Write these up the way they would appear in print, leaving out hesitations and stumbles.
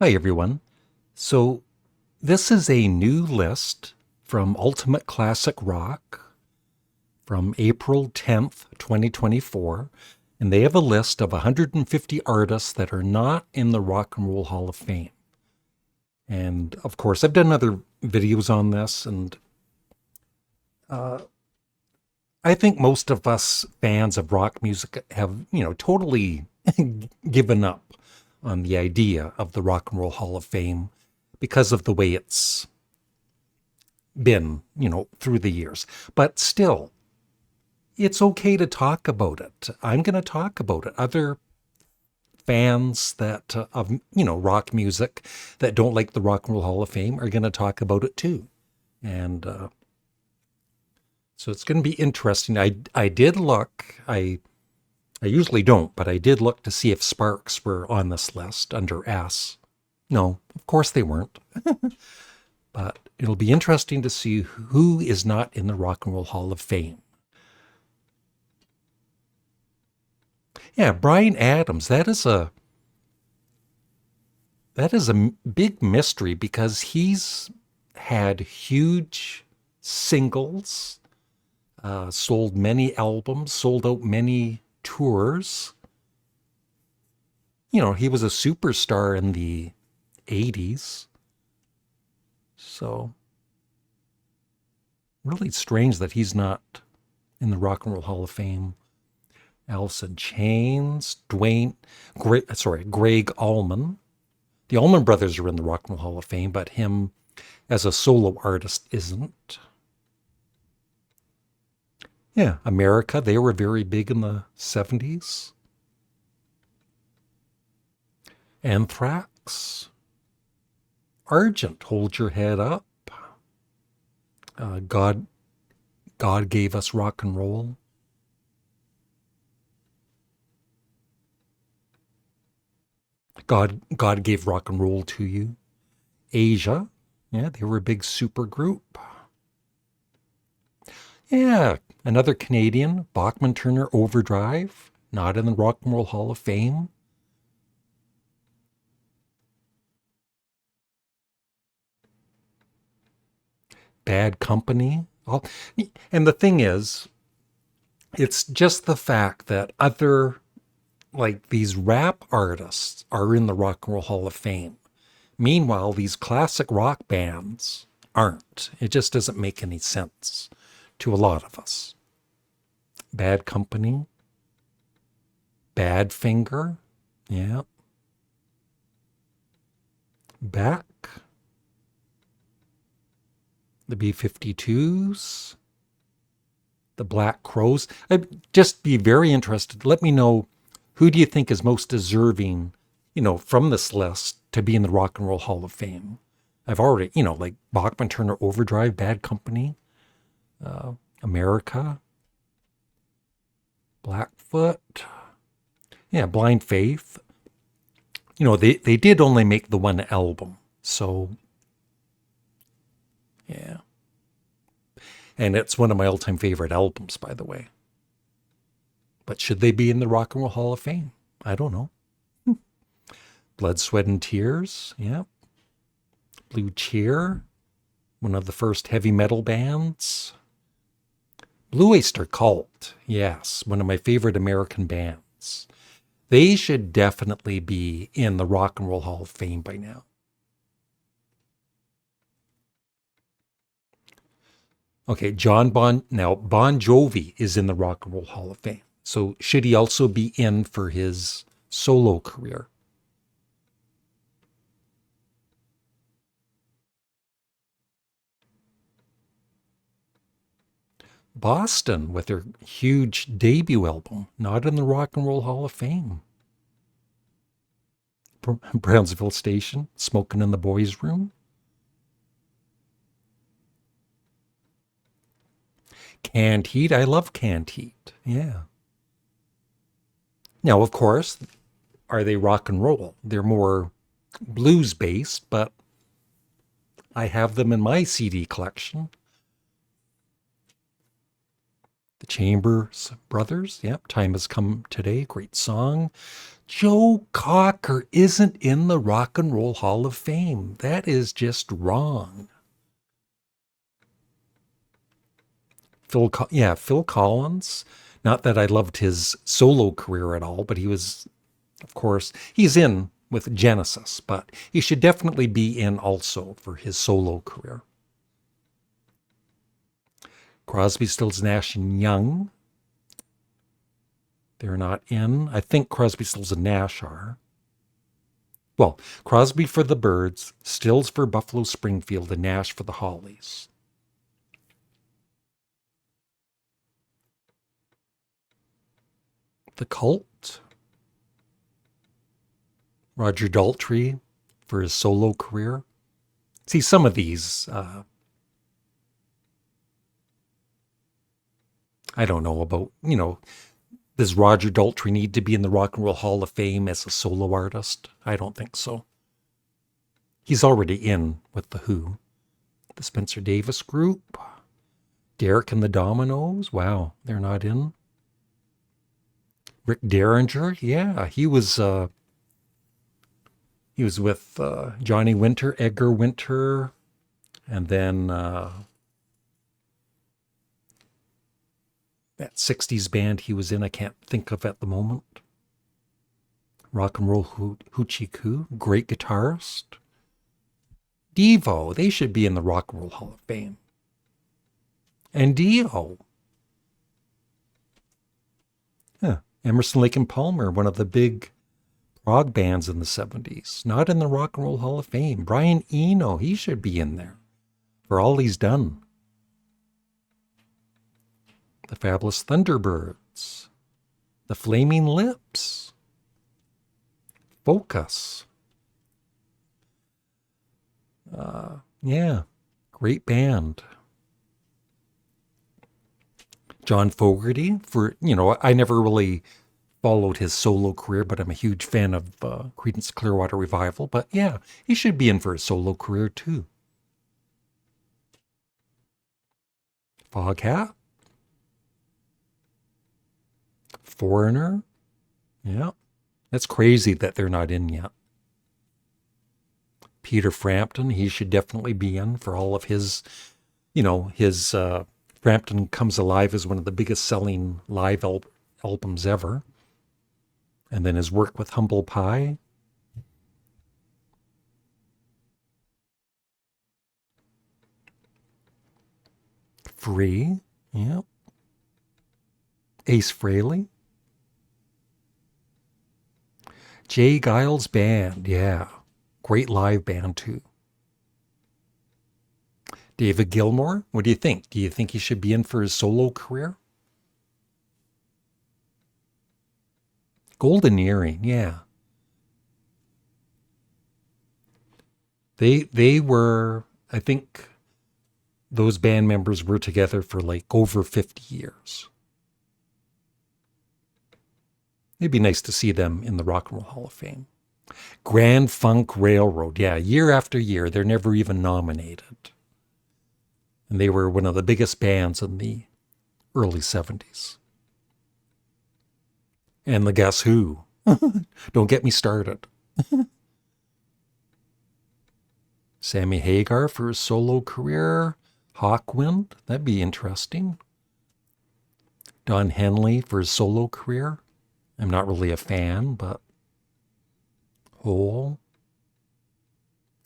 Hi, everyone. So, this is a new list from Ultimate Classic Rock from April 10th, 2024. And they have a list of 150 artists that are not in the Rock and Roll Hall of Fame. And of course, I've done other videos on this, and I think most of us fans of rock music have, totally given up on the idea of the Rock and Roll Hall of Fame because of the way it's been, through the years. But still, it's okay to talk about it. I'm going to talk about it. Other fans that of rock music that don't like the Rock and Roll Hall of Fame are going to talk about it too, and so it's going to be interesting. I did look. I usually don't, but I did look to see if Sparks were on this list under S. No, of course they weren't. But it'll be interesting to see who is not in the Rock and Roll Hall of Fame. Yeah, Bryan Adams, that is a big mystery because he's had huge singles, sold many albums, sold out many tours. He was a superstar in the 80s. So, really strange that he's not in the Rock and Roll Hall of Fame. Alice in Chains, Greg Allman. The Allman Brothers are in the Rock and Roll Hall of Fame, but him as a solo artist isn't. Yeah, America, they were very big in the 70s. Anthrax. Argent, Hold Your Head Up. God gave us rock and roll. God gave rock and roll to you. Asia, yeah, they were a big super group. Yeah, another Canadian, Bachman Turner Overdrive, not in the Rock and Roll Hall of Fame. Bad Company. And the thing is, it's just the fact that other, like these rap artists, are in the Rock and Roll Hall of Fame. Meanwhile, these classic rock bands aren't. It just doesn't make any sense to a lot of us. Bad Company, Badfinger, yeah. Beck, the B-52s, the Black Crows. I'd just be very interested. Let me know, who do you think is most deserving, from this list to be in the Rock and Roll Hall of Fame? I've already, like Bachman Turner Overdrive, Bad Company, America, Blackfoot, yeah, Blind Faith. They did only make the one album, so yeah. And it's one of my all-time favorite albums, by the way. But should they be in the Rock and Roll Hall of Fame? I don't know. Blood, Sweat, and Tears, yeah. Blue Cheer, one of the first heavy metal bands. Blue Oyster Cult, yes, one of my favorite American bands. They should definitely be in the Rock and Roll Hall of Fame by now. Okay, Bon Jovi is in the Rock and Roll Hall of Fame. So should he also be in for his solo career? Boston with their huge debut album, not in the Rock and Roll Hall of Fame. Brownsville Station, Smoking in the Boys' Room. Canned Heat, I love Canned Heat, yeah. Now, of course, are they rock and roll? They're more blues based, but I have them in my CD collection. The Chambers Brothers, yep, Time Has Come Today, great song. Joe Cocker isn't in the Rock and Roll Hall of Fame. That is just wrong. Phil Collins. Not that I loved his solo career at all, but he was, of course, he's in with Genesis, but he should definitely be in also for his solo career. Crosby, Stills, Nash, and Young. They're not in. I think Crosby, Stills, and Nash are. Well, Crosby for the Byrds, Stills for Buffalo Springfield, and Nash for the Hollies. The Cult. Roger Daltrey for his solo career. See, some of these, I don't know about, does Roger Daltrey need to be in the Rock and Roll Hall of Fame as a solo artist? I don't think so. He's already in with The Who. The Spencer Davis Group. Derek and the Dominoes. Wow, they're not in. Rick Derringer. Yeah, he was with Johnny Winter, Edgar Winter, and then that 60s band he was in, I can't think of at the moment. Rock and Roll Hoochie Coo, great guitarist. Devo, they should be in the Rock and Roll Hall of Fame. And Dio. Emerson, Lake and Palmer, one of the big prog bands in the 70s. Not in the Rock and Roll Hall of Fame. Brian Eno, he should be in there for all he's done. The Fabulous Thunderbirds. The Flaming Lips. Focus. Great band. John Fogerty for, I never really followed his solo career, but I'm a huge fan of Creedence Clearwater Revival. But yeah, he should be in for a solo career too. Foghat. Foreigner. Yeah. That's crazy that they're not in yet. Peter Frampton, he should definitely be in for all of his, his Frampton Comes Alive is one of the biggest selling live albums ever. And then his work with Humble Pie. Free, yeah. Ace Frehley. Jay Giles Band, yeah. Great live band too. David Gilmour, what do you think? Do you think he should be in for his solo career? Golden Earring, yeah. They were, I think those band members were together for like over 50 years. It'd be nice to see them in the Rock and Roll Hall of Fame. Grand Funk Railroad, yeah, year after year, they're never even nominated. And they were one of the biggest bands in the early 70s. And the Guess Who. Don't get me started. Sammy Hagar for his solo career. Hawkwind, that'd be interesting. Don Henley for his solo career. I'm not really a fan, but Hole.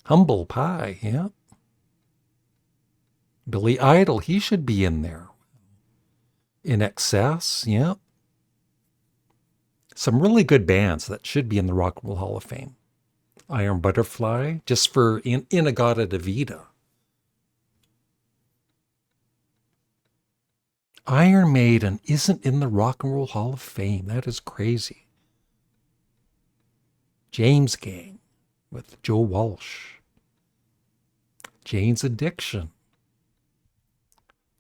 Humble Pie, yeah. Billy Idol, he should be in there. In Excess, yeah. Some really good bands that should be in the Rock and Roll Hall of Fame. Iron Butterfly, just for Inagata Devita. Iron Maiden isn't in the Rock and Roll Hall of Fame. That is crazy. James Gang with Joe Walsh. Jane's Addiction.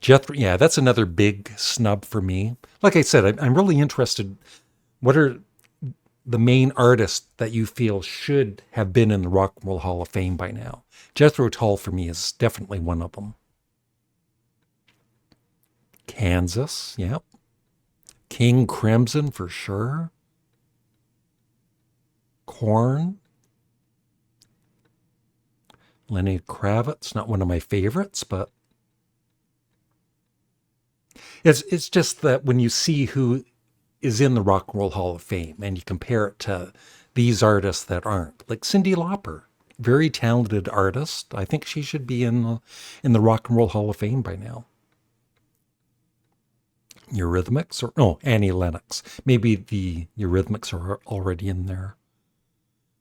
Jethro, yeah, that's another big snub for me. Like I said, I'm really interested. What are the main artists that you feel should have been in the Rock and Roll Hall of Fame by now? Jethro Tull for me is definitely one of them. Kansas, yep. King Crimson for sure. Korn. Lenny Kravitz, not one of my favorites, but it's just that when you see who is in the Rock and Roll Hall of Fame and you compare it to these artists that aren't, like Cyndi Lauper, very talented artist. I think she should be in the Rock and Roll Hall of Fame by now. Eurythmics, or no, Annie Lennox. Maybe the Eurythmics are already in there.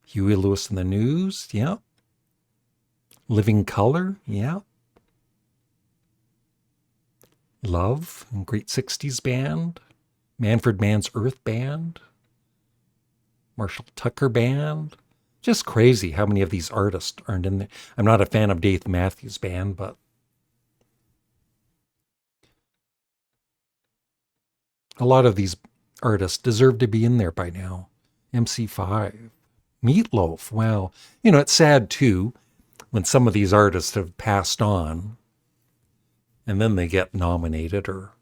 Huey Lewis and the News, yeah. Living Colour, yeah. Love, Great 60s Band. Manfred Mann's Earth Band. Marshall Tucker Band. Just crazy how many of these artists aren't in there. I'm not a fan of Dave Matthews Band, but a lot of these artists deserve to be in there by now. MC5. Meatloaf, wow. It's sad too when some of these artists have passed on and then they get nominated. Or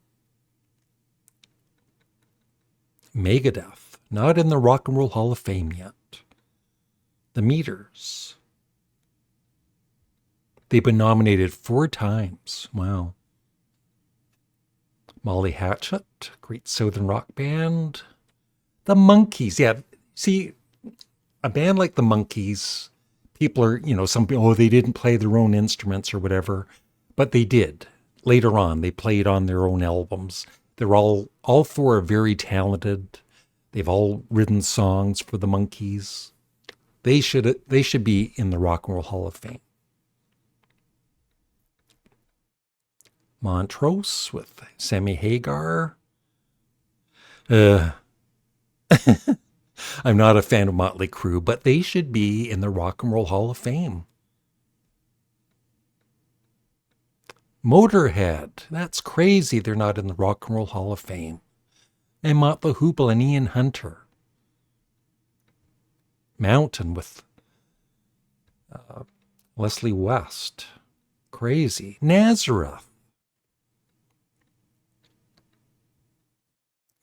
Megadeth, not in the Rock and Roll Hall of Fame yet. The Meters. They've been nominated 4 times. Wow. Molly Hatchet, Great Southern Rock Band. The Monkees, yeah. See, a band like the Monkees, people are, some people, they didn't play their own instruments or whatever, but they did. Later on, they played on their own albums. They're all 4 are very talented. They've all written songs for the Monkees. They should be in the Rock and Roll Hall of Fame. Montrose with Sammy Hagar. I'm not a fan of Motley Crue, but they should be in the Rock and Roll Hall of Fame. Motorhead. That's crazy they're not in the Rock and Roll Hall of Fame. And Motley Hoople and Ian Hunter. Mountain with Leslie West. Crazy. Nazareth.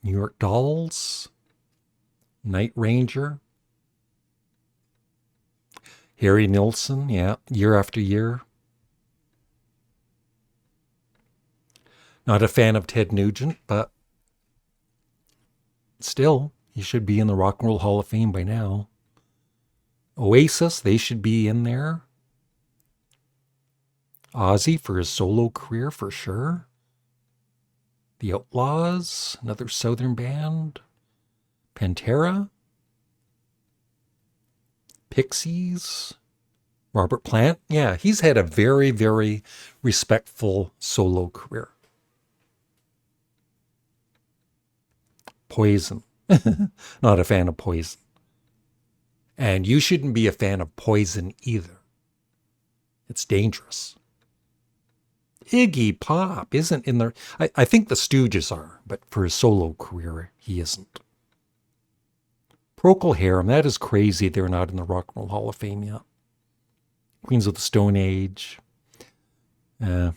New York Dolls. Night Ranger. Harry Nilsson, yeah, Year After Year. Not a fan of Ted Nugent, but still, he should be in the Rock and Roll Hall of Fame by now. Oasis, they should be in there. Ozzy for his solo career for sure. The Outlaws, another Southern band. Pantera. Pixies. Robert Plant. Yeah, he's had a very, very respectful solo career. Poison. Not a fan of Poison. And you shouldn't be a fan of Poison either. It's dangerous. Iggy Pop isn't in there. I think the Stooges are, but for his solo career, he isn't. Procol Harum, that is crazy they're not in the Rock and Roll Hall of Fame yet. Queens of the Stone Age. I'm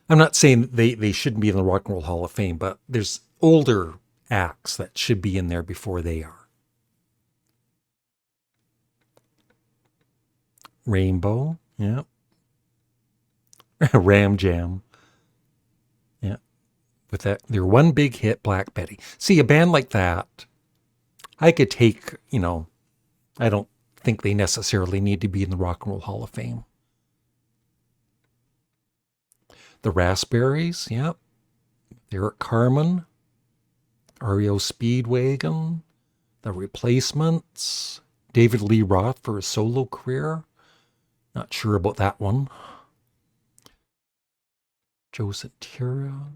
not saying they shouldn't be in the Rock and Roll Hall of Fame, but there's older acts that should be in there before they are. Rainbow, yeah. Ram Jam. Yeah. With that, their one big hit, Black Betty. See, a band like that, I could take, I don't think they necessarily need to be in the Rock and Roll Hall of Fame. The Raspberries, yeah. Eric Carmen. REO Speedwagon. The Replacements. David Lee Roth for his solo career. Not sure about that one. Joe Satriani.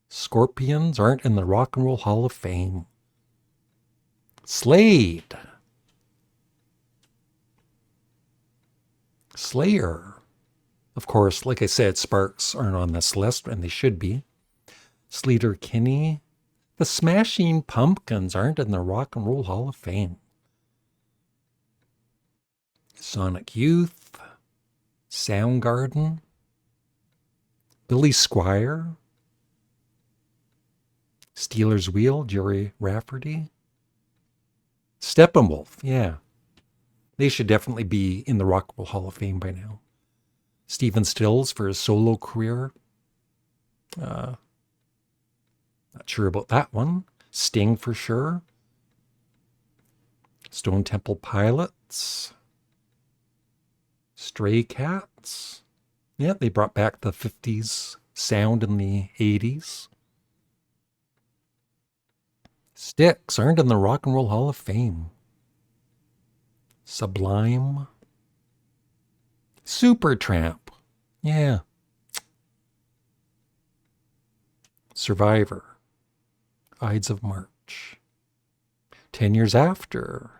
Scorpions aren't in the Rock and Roll Hall of Fame. Slade. Slayer. Of course, like I said, Sparks aren't on this list, and they should be. Sleater Kinney. The Smashing Pumpkins aren't in the Rock and Roll Hall of Fame. Sonic Youth. Soundgarden. Billy Squier. Steelers Wheel, Jerry Rafferty. Steppenwolf, yeah. They should definitely be in the Rock and Roll Hall of Fame by now. Stephen Stills for his solo career. Not sure about that one. Sting for sure. Stone Temple Pilots. Stray Cats. Yeah, they brought back the 50s sound in the 80s. Styx aren't in the Rock and Roll Hall of Fame. Sublime. Supertramp. Yeah. Survivor. Ides of March. 10 Years After.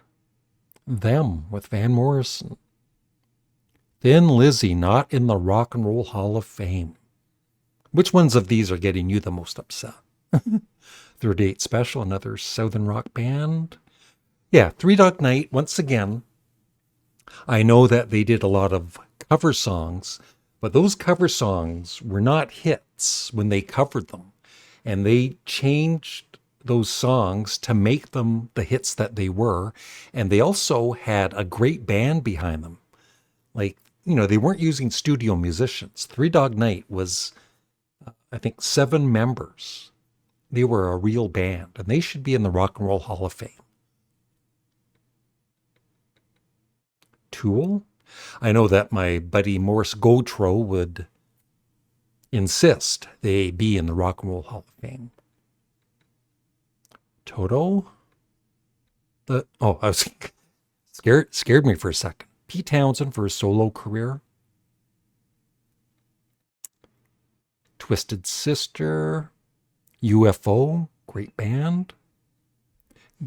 Them with Van Morrison. Thin Lizzy not in the Rock and Roll Hall of Fame. Which ones of these are getting you the most upset? 38 Special, another Southern rock band. Yeah, Three Dog Night, once again. I know that they did a lot of cover songs, but those cover songs were not hits when they covered them. And they changed those songs to make them the hits that they were. And they also had a great band behind them. Like, they weren't using studio musicians. Three Dog Night was, I think, 7 members. They were a real band, and they should be in the Rock and Roll Hall of Fame. Tool? I know that my buddy Morris Gautreaux would insist they be in the Rock and Roll Hall of Fame. Toto? I was scared me for a second. Pete Townsend for his solo career. Twisted Sister. UFO, great band.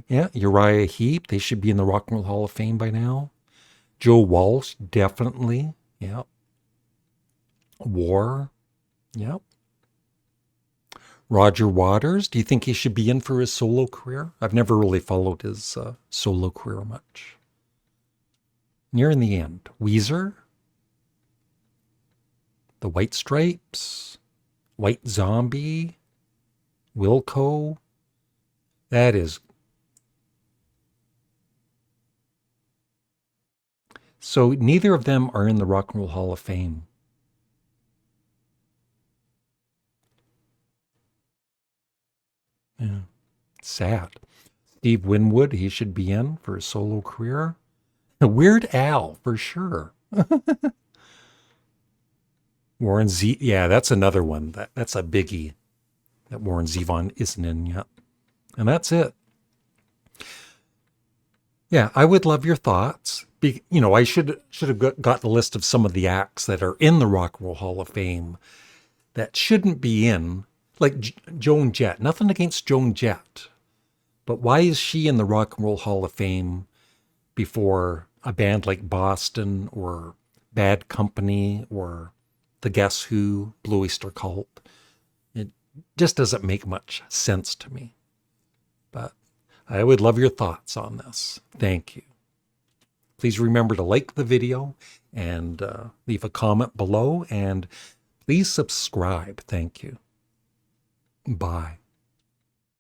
Yeah, Uriah Heep, they should be in the Rock and Roll Hall of Fame by now. Joe Walsh, definitely. Yeah. War. Yep. Roger Waters, do you think he should be in for his solo career? I've never really followed his solo career much. Nearing the end. Weezer. The White Stripes. White Zombie. Wilco. That is. So neither of them are in the Rock and Roll Hall of Fame. Yeah. Sad. Steve Winwood, he should be in for his solo career. Weird Al, for sure. Warren Z. Yeah, that's another one. That's a biggie that Warren Zevon isn't in yet. And that's it. Yeah, I would love your thoughts. I should have got the list of some of the acts that are in the Rock and Roll Hall of Fame that shouldn't be in, like Joan Jett. Nothing against Joan Jett, but why is she in the Rock and Roll Hall of Fame before a band like Boston or Bad Company or the Guess Who, Blue Oyster Cult? It just doesn't make much sense to me. But I would love your thoughts on this. Thank you. Please remember to like the video and leave a comment below, and please subscribe. Thank you. Bye.